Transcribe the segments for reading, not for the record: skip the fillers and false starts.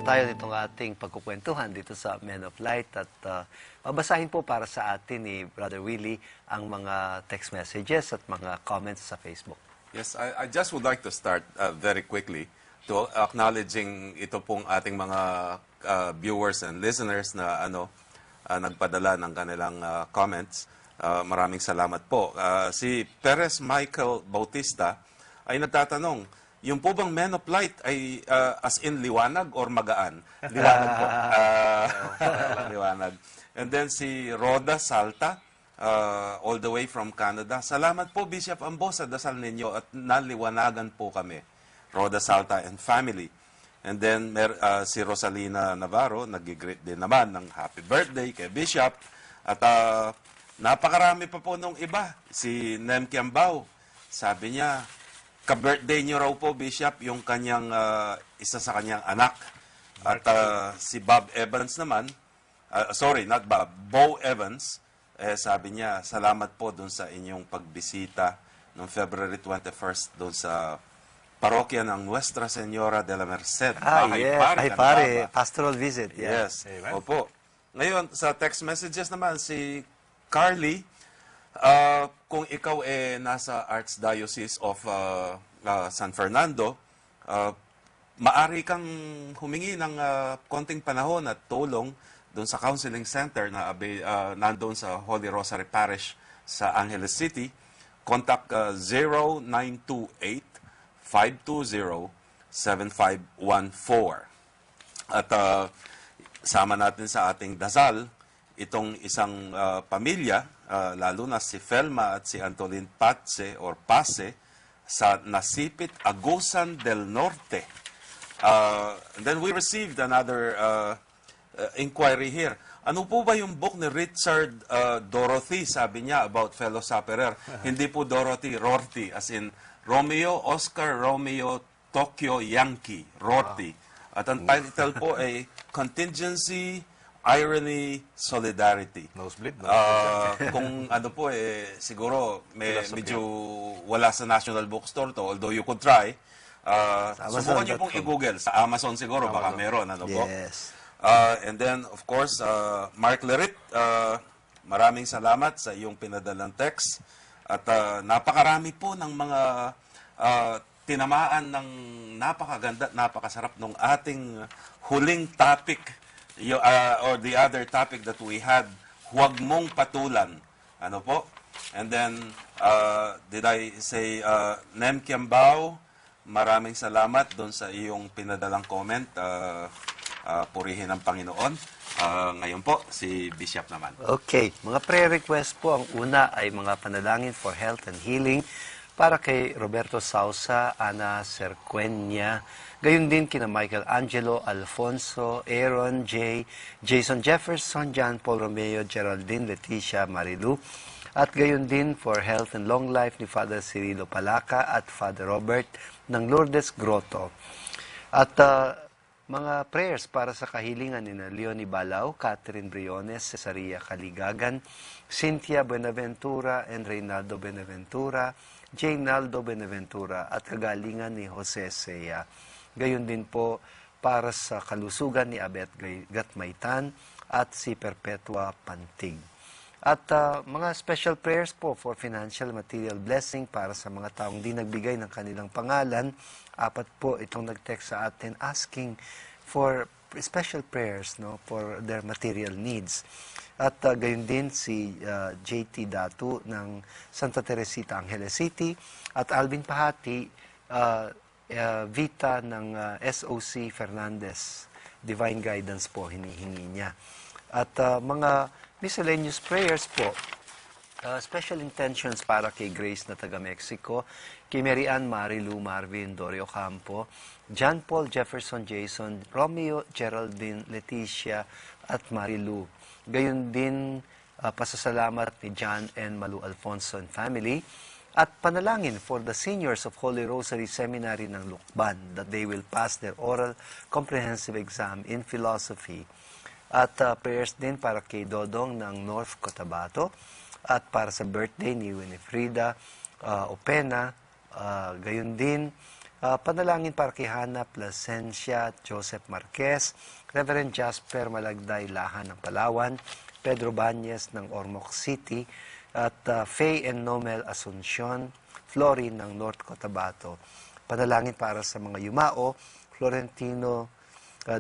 tayo nitong ating pagkukwentuhan dito sa Men of Light at babasahin po para sa atin ni Brother Willie ang mga text messages at mga comments sa Facebook. Yes, I just would like to start very quickly to acknowledging ito pong ating mga viewers and listeners na nagpadala ng kanilang comments. Maraming salamat po. Si Perez Michael Bautista ay nagtatanong, yung po bang Men of Light ay as in liwanag or magaan? Liwanag po. Liwanag. And then si Roda Salta, all the way from Canada. Salamat po, Bishop Ambo, sa dasal ninyo at naliwanagan po kami. Roda Salta and family. And then si Rosalina Navarro, nag-greet din naman ng happy birthday kay Bishop. At napakarami pa po nung iba. Si Nem Kiambao, sabi niya, ka-birthday niyo raw po, Bishop, yung kanyang, isa sa kanyang anak. At si Bob Evans naman, sorry, not Bob, Bo Evans, sabi niya, salamat po dun sa inyong pagbisita noong February 21st doon sa parokya ng Nuestra Señora de la Merced. Bahay Pare, pastoral visit. Yeah. Yes, opo. Ngayon, sa text messages naman, si Carly, kung ikaw nasa Archdiocese of San Fernando, maari kang humingi ng konting panahon at tulong doon sa counseling center na nandoon sa Holy Rosary Parish sa Angeles City. Contact 0928-520-7514. At sama natin sa ating dasal itong isang pamilya, lalo na si Felma at si Antolin Pace or Pase sa Nasipit, Agusan del Norte. Then we received another inquiry here. Ano po ba yung book ni Richard Dorothy? Sabi niya about fellow sufferer. Hindi po Dorothy, Rorty, as in Romeo, Oscar, Romeo, Tokyo, Yankee, Rorty. At ang title po ay Contingency, Irony, Solidarity. Nosebleed, kung ano po siguro medyo wala sa National Bookstore to, although you could try. Subukan niyo pong i-google. Sa Amazon siguro, baka meron. Ano po? Yes. And then, of course, Mark Lerit, maraming salamat sa iyong pinadalang text. At napakarami po ng mga tinamaan ng napakaganda at napakasarap ng ating huling topic, or the other topic that we had, huwag mong patulan. Ano po? And then, did I say, Nem Kiambao, maraming salamat doon sa iyong pinadalang comment. Purihin ang Panginoon. Ngayon po, si Bishop naman. Okay. Mga prayer request po. Ang una ay mga panalangin for health and healing para kay Roberto Sausa, Ana Cercuenya, gayon din kina Michael Angelo, Alfonso, Aaron, J, Jason Jefferson, John Paul Romeo, Geraldine, Leticia, Marilu, at gayon din for health and long life ni Father Cirilo Palaca at Father Robert ng Lourdes Grotto. At mga prayers para sa kahilingan ni Leonie Balao, Catherine Briones, Cesaria Caligagan, Cynthia Buenaventura and Reynaldo Buenaventura, Jaynaldo Buenaventura at kagalingan ni Jose Sea. Gayon din po para sa kalusugan ni Abet Gatmaitan at si Perpetua Pantig. At mga special prayers po for financial material blessing para sa mga taong di nagbigay ng kanilang pangalan. 4 po itong nag-text sa atin asking for special prayers for their material needs. At gayon din si JT Datu ng Santa Teresita, Angeles City, at Alvin Pahati, Vita ng SOC Fernandez. Divine guidance po hinihingi niya. At mga miscellaneous prayers po, special intentions para kay Grace na taga Mexico, kay Mary Ann, Marilu, Marvin, Dorio Campo, John Paul, Jefferson, Jason, Romeo, Geraldine, Leticia, at Marilu. Gayon din pasasalamat ni John and Malu Alfonso and family, at panalangin for the seniors of Holy Rosary Seminary ng Lukban that they will pass their oral comprehensive exam in philosophy. At prayers din para kay Dodong ng North Cotabato, at para sa birthday ni Winifrida Opena, gayon din Panalangin para kay Hannah Plasencia at Joseph Marquez, Reverend Jasper Malagday Lahan ng Palawan, Pedro Banyes ng Ormoc City, at Faye and Nomel Asuncion, Florin ng North Cotabato. Panalangin para sa mga yumao, Florentino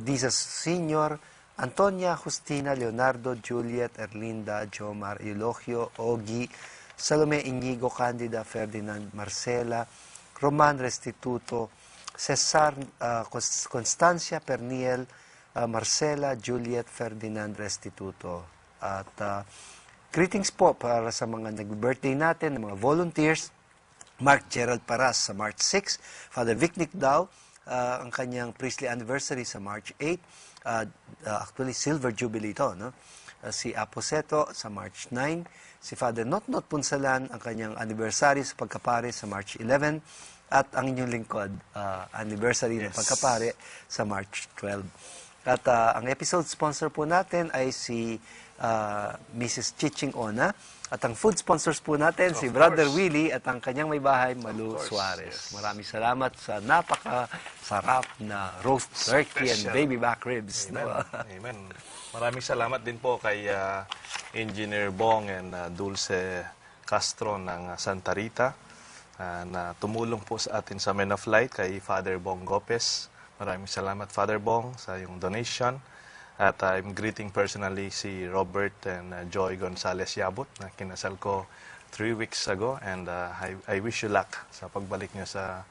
Dizas Sr., Antonia Justina Leonardo Juliet Erlinda Jomar Eulogio Ogi, Salome Inigo Candida Ferdinand Marcela, Roman Restituto, Cesar Constancia Perniel Marcela Juliet Ferdinand Restituto. At greetings po para sa mga nag-birthday natin, mga volunteers. Mark Gerald Paras sa March 6, Father Vic Nicdao, ang kanyang priestly anniversary sa March 8, actually Silver Jubilee ito, no? Si Aposeto sa March 9, si Father Notnot Punsalan, ang kanyang anniversary sa pagkapare sa March 11, at ang inyong lingkod, anniversary ng pagkapare sa March 12. At ang episode sponsor po natin ay si Mrs. Chiching Ona, at ang food sponsors po natin, si Brother Willie at ang kanyang may bahay, Malu Suarez. Maraming salamat sa napaka-sarap na roast turkey and baby back ribs. Amen. No? Amen. Maraming salamat din po kay Engineer Bong and Dulce Castro ng Santa Rita na tumulong po sa atin sa Men of Light kay Father Bong Gopez. Maraming salamat, Father Bong, sa iyong donation. At I'm greeting personally si Robert and Joy Gonzalez Yabut na kinasal ko 3 weeks ago. And I wish you luck sa pagbalik niyo sa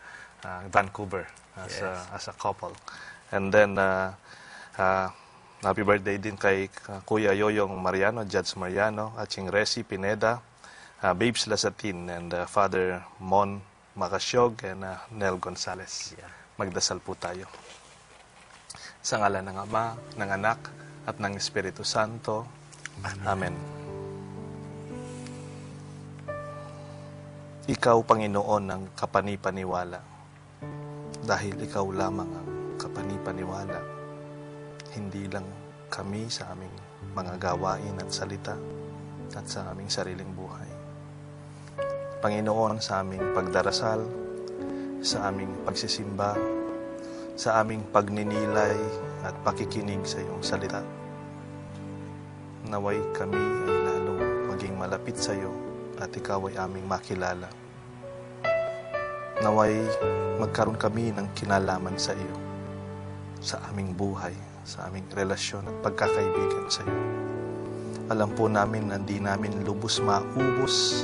Vancouver as a couple. And then, happy birthday din kay Kuya Yoyong Mariano, Judge Mariano, at Ching Resi Pineda, Babes Lasatin, and Father Mon Makasyog, and Nel Gonzalez. Magdasal po tayo. Sa ngalan ng Ama, ng Anak, at ng Espiritu Santo. Amen. Ikaw, Panginoon, ang kapanipaniwala. Dahil ikaw lamang ang kapanipaniwala. Hindi lang kami sa aming mga gawain at salita at sa aming sariling buhay. Panginoon, sa aming pagdarasal, sa aming pagsisimba, sa aming pagninilay at pakikinig sa iyong salita. Naway kami ay lalong maging malapit sa iyo at ikaw ay aming makilala. Naway magkaroon kami ng kinalaman sa iyo, sa aming buhay, sa aming relasyon at pagkakaibigan sa iyo. Alam po namin na di namin lubos maubos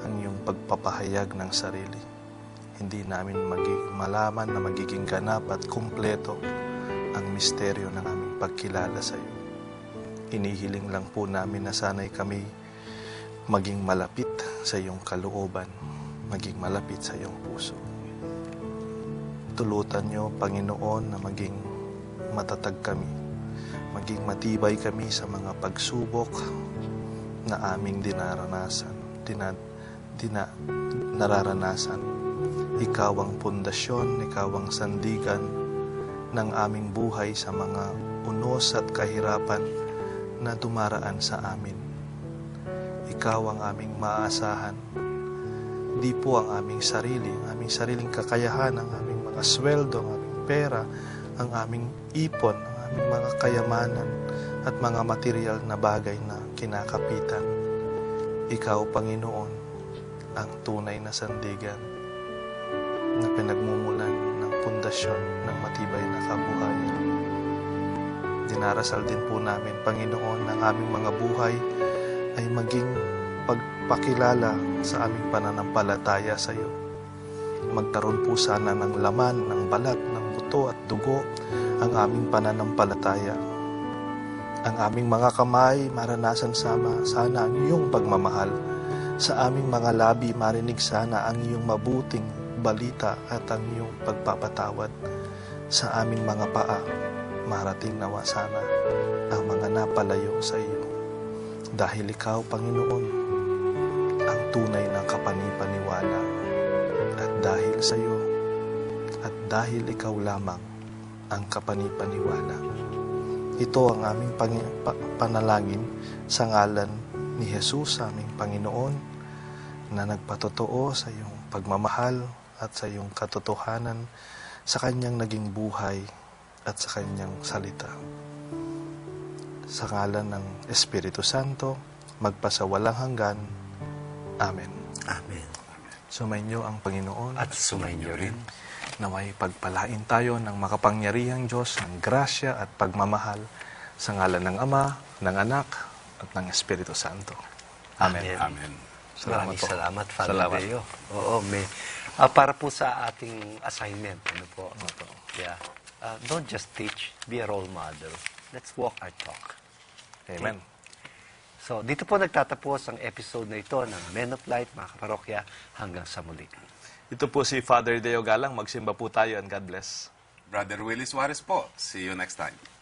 ang iyong pagpapahayag ng sarili. Hindi namin malaman na magiging ganap at kumpleto ang misteryo ng aming pagkilala sa iyo. Inihiling lang po namin na sana'y kami maging malapit sa iyong kalooban, maging malapit sa iyong puso. Tulutan niyo, Panginoon, na maging matatag kami, maging matibay kami sa mga pagsubok na aming nararanasan. Ikaw ang pundasyon, ikaw ang sandigan ng aming buhay sa mga unos at kahirapan na dumaraan sa amin. Ikaw ang aming maaasahan. Di po ang aming sariling kakayahan, ang aming mga sweldo, ang aming pera, ang aming ipon, ang aming mga kayamanan at mga material na bagay na kinakapitan. Ikaw, Panginoon, ang tunay na sandigan na pinagmumulan ng pundasyon ng matibay na kabuhayan. Dinarasal din po namin, Panginoon, ng aming mga buhay ay maging pagpakilala sa aming pananampalataya sa iyo. Magkaroon po sana ng laman, ng balat, ng buto at dugo ang aming pananampalataya. Ang aming mga kamay maranasan sana ang iyong pagmamahal. Sa aming mga labi marinig sana ang iyong mabuting balita at ang iyong pagpapatawad. Sa aming mga paa marating nawa sana ang mga napalayo sa iyo. Dahil ikaw, Panginoon, ang tunay na kapanipaniwala. At dahil sa iyo, at dahil ikaw lamang ang kapanipaniwala. Ito ang aming panalangin sa ngalan ni Jesus, aming Panginoon, na nagpatotoo sa iyong pagmamahal at sa iyong katotohanan sa kanyang naging buhay at sa kanyang salita. Sa ngalan ng Espiritu Santo, magpasawalang hanggan. Amen. Amen. Sumainyo ang Panginoon At sumainyo rin. naway pagpalain tayo ng makapangyarihang Diyos ng grasya at pagmamahal sa ngalan ng Ama, ng Anak, at ng Espiritu Santo. Amen. Amen. Maraming po. salamat, Father Salamat. Leo. Oo, para po sa ating assignment, ano po? Yeah. Don't just teach, be a role model. Let's walk our talk. Amen. So, dito po nagtatapos ang episode na ito ng Men of Light, mga kaparokya, hanggang sa muli. Ito po si Father Deo Galang. Magsimba po tayo and God bless. Brother Willie Suarez po. See you next time.